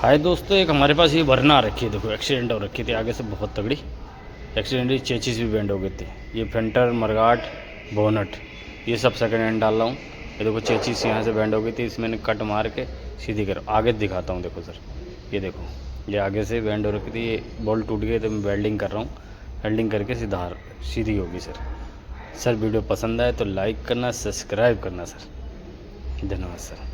हाय दोस्तों, एक हमारे पास ये वरना आ रखी है। देखो एक्सीडेंट हो रखी थी आगे से, बहुत तगड़ी एक्सीडेंट। चेचिस भी बेंड हो गई थी। ये फेंटर, मरगाट, बोनट, ये सब सेकंड हैंड डाल रहा हूँ। ये देखो चेचिस यहाँ से बेंड हो गई थी, इसमें मैंने कट मार के सीधी कर आगे दिखाता हूँ। देखो सर, ये देखो, ये आगे से बेंड हो रखी थी, ये बोल्ट टूट गए तो मैं वेल्डिंग कर रहा हूँ। वेल्डिंग करके सीधी होगी सर। सर वीडियो पसंद आए तो लाइक करना, सब्सक्राइब करना सर। धन्यवाद सर।